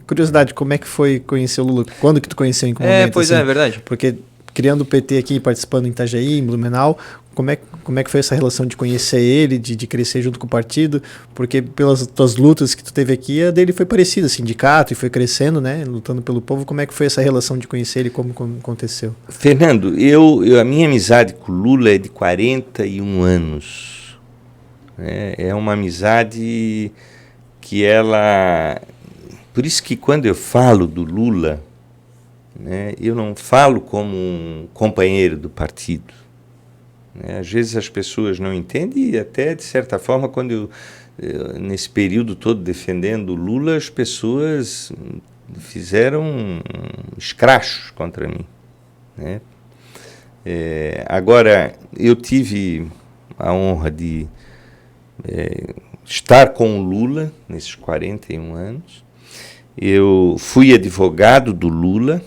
Curiosidade, como é que foi conhecer o Lula? Quando que tu conheceu em que momento? Pois assim? é verdade. Porque criando o PT aqui, participando em Itajaí, em Blumenau, como é que foi essa relação de conhecer ele, de crescer junto com o partido? Porque pelas tuas lutas que tu teve aqui, a dele foi parecida, sindicato, e foi crescendo, né? Lutando pelo povo. Como é que foi essa relação de conhecer ele, como aconteceu? Fernando, a minha amizade com o Lula é de 41 anos. É uma amizade que ela... Por isso que quando eu falo do Lula, né, eu não falo como um companheiro do partido. Às vezes as pessoas não entendem e até, de certa forma, quando eu nesse período todo defendendo o Lula, as pessoas fizeram escrachos contra mim, né? Agora, eu tive a honra de estar com o Lula nesses 41 anos. Eu fui advogado do Lula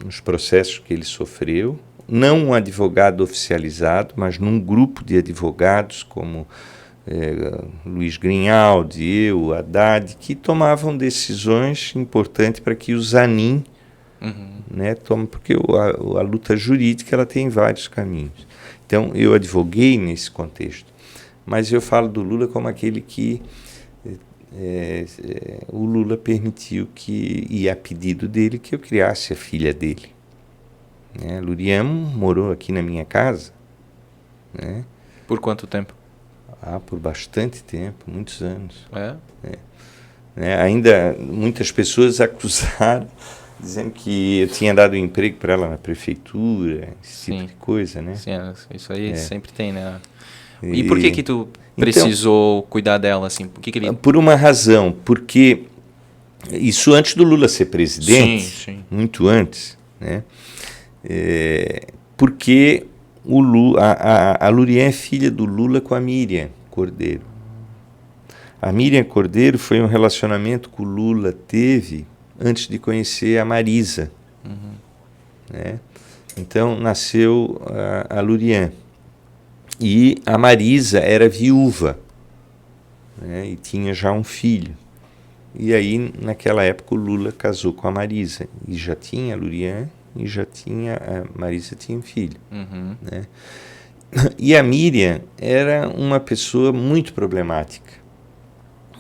nos processos que ele sofreu, não um advogado oficializado, mas num grupo de advogados como Luiz Grinaldi, eu, Haddad, que tomavam decisões importantes para que o Zanin, né, tome, porque a luta jurídica ela tem vários caminhos. Então, eu advoguei nesse contexto, mas eu falo do Lula como aquele que o Lula permitiu que, e a pedido dele, que eu criasse a filha dele. Lurian morou aqui na minha casa. Né? Por quanto tempo? Por bastante tempo, muitos anos. Ainda muitas pessoas acusaram, dizendo que eu tinha dado um emprego para ela na prefeitura, esse tipo de coisa, né? Sim, isso aí sempre tem, né? E por que tu precisou cuidar dela, assim? Por uma razão, porque isso antes do Lula ser presidente, sim. Muito antes, né? Porque a Lurian é filha do Lula com a Miriam Cordeiro. A Miriam Cordeiro foi um relacionamento que o Lula teve antes de conhecer a Marisa. Né? Então nasceu a Lurian. E a Marisa era viúva, né? E tinha já um filho. E aí, naquela época, o Lula casou com a Marisa. E já tinha a Lurian e já tinha a Marisa tinha um filho. Né? E a Miriam era uma pessoa muito problemática.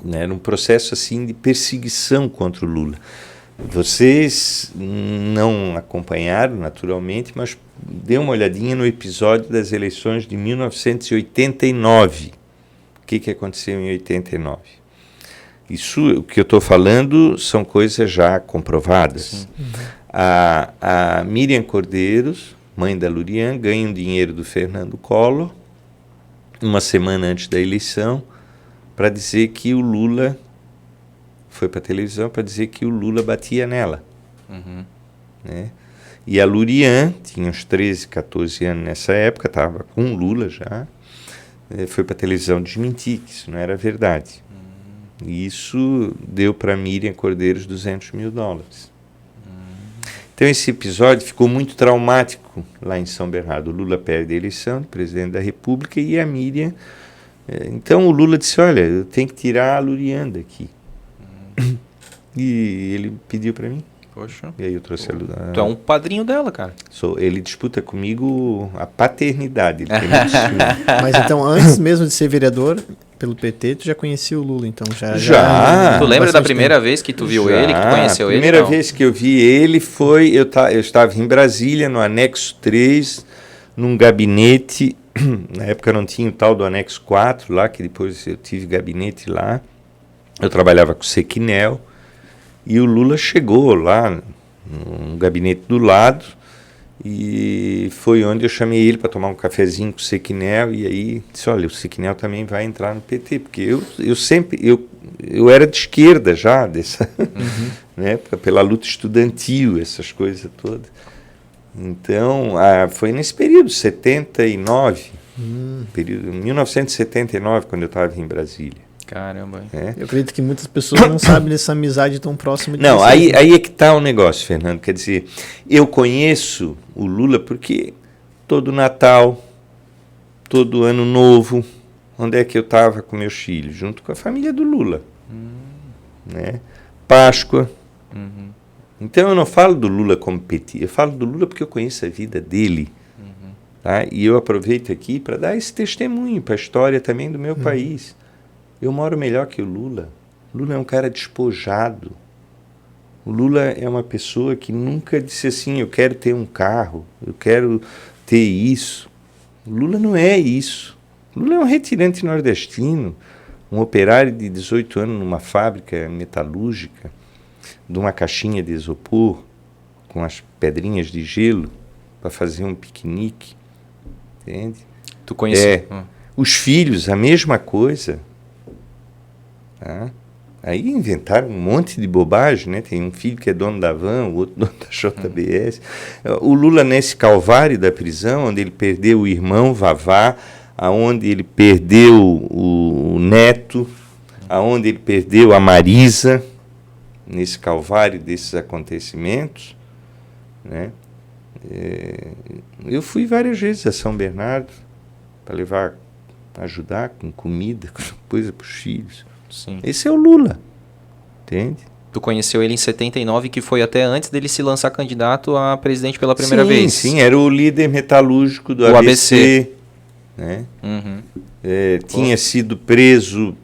Né? Era um processo assim de perseguição contra o Lula. Vocês não acompanharam, naturalmente, mas dê uma olhadinha no episódio das eleições de 1989. O que aconteceu em 89? Isso, o que eu estou falando, são coisas já comprovadas. A Miriam Cordeiros, mãe da Lurian, ganha um dinheiro do Fernando Collor, uma semana antes da eleição, para dizer que o Lula... Foi para a televisão para dizer que o Lula batia nela. Né? E a Lurian, tinha uns 13, 14 anos nessa época, estava com o Lula já, foi para a televisão desmentir que isso não era verdade. E isso deu para Miriam Cordeiros $200 mil. Então esse episódio ficou muito traumático lá em São Bernardo. O Lula perde a eleição de presidente da República e a Miriam... Então o Lula disse, olha, eu tenho que tirar a Lurian daqui. E ele pediu para mim. Poxa. E aí eu trouxe a... Tu é um padrinho dela, cara. Ele disputa comigo a paternidade. Mas então, antes mesmo de ser vereador pelo PT, tu já conhecia o Lula, então já. Tu lembra da primeira vez que tu viu ele, que tu conheceu ele? A primeira vez que eu vi ele foi... Eu estava em Brasília, no anexo 3, num gabinete. Na época não tinha o tal do anexo 4 lá, que depois eu tive gabinete lá. Eu trabalhava com o Sequinel e o Lula chegou lá no gabinete do lado e foi onde eu chamei ele para tomar um cafezinho com o Sequinel e aí disse, olha, o Sequinel também vai entrar no PT, porque eu era de esquerda já, né, pela luta estudantil, essas coisas todas. Então, foi nesse período, 79, período, 1979, quando eu estava em Brasília. Caramba. Eu acredito que muitas pessoas não sabem dessa amizade tão próxima de Não, vocês, aí é que está o negócio, Fernando. Quer dizer, eu conheço o Lula porque todo Natal, todo Ano Novo, onde é que eu estava com meus filhos? Junto com a família do Lula. Né? Páscoa. Uhum. Então eu não falo do Lula como petista, eu falo do Lula porque eu conheço a vida dele. Tá? E eu aproveito aqui para dar esse testemunho para a história também do meu país. Eu moro melhor que o Lula. O Lula é um cara despojado. O Lula é uma pessoa que nunca disse assim, eu quero ter um carro, eu quero ter isso. O Lula não é isso. O Lula é um retirante nordestino, um operário de 18 anos numa fábrica metalúrgica, de uma caixinha de isopor, com as pedrinhas de gelo, para fazer um piquenique. Entende? Tu conheceu? Os filhos, a mesma coisa. Tá? Aí inventaram um monte de bobagem, né? Tem um filho que é dono da Van, o outro dono da JBS. O Lula, nesse calvário da prisão, onde ele perdeu o irmão Vavá, aonde ele perdeu o neto, aonde ele perdeu a Marisa, nesse calvário desses acontecimentos, né? Eu fui várias vezes a São Bernardo para ajudar com comida, com coisa para os filhos. Sim. Esse é o Lula, entende? Tu conheceu ele em 79, que foi até antes dele se lançar candidato a presidente pela primeira vez. Sim, era o líder metalúrgico do ABC. Né? Uhum. Tinha sido preso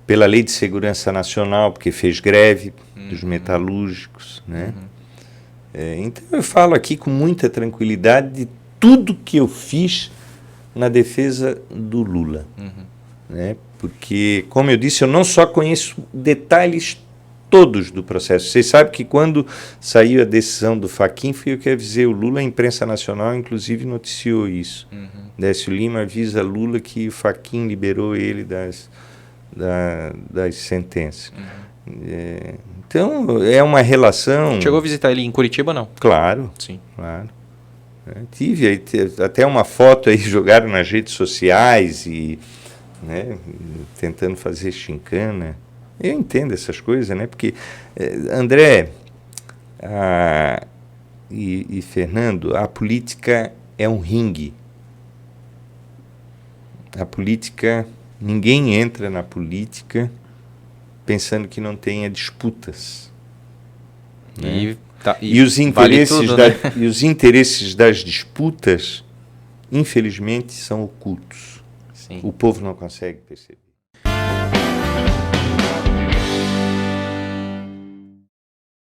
pela Lei de Segurança Nacional, porque fez greve dos metalúrgicos, né? Então eu falo aqui com muita tranquilidade de tudo que eu fiz na defesa do Lula, né? Porque, como eu disse, eu não só conheço detalhes todos do processo. Vocês sabem que quando saiu a decisão do Fachin, fui eu que avisei o Lula, a imprensa nacional inclusive noticiou isso. Décio Lima avisa Lula que o Fachin liberou ele das sentenças. Então, é uma relação... Chegou a visitar ele em Curitiba, não? Claro. Sim. Claro. Tive aí, até uma foto aí, jogaram nas redes sociais e, né, tentando fazer chincana. Eu entendo essas coisas, né? Porque, André e Fernando, a política é um ringue. A política, ninguém entra na política pensando que não tenha disputas. Né? E os interesses, vale tudo, né? e os interesses das disputas, infelizmente, são ocultos. Sim. O povo não consegue perceber.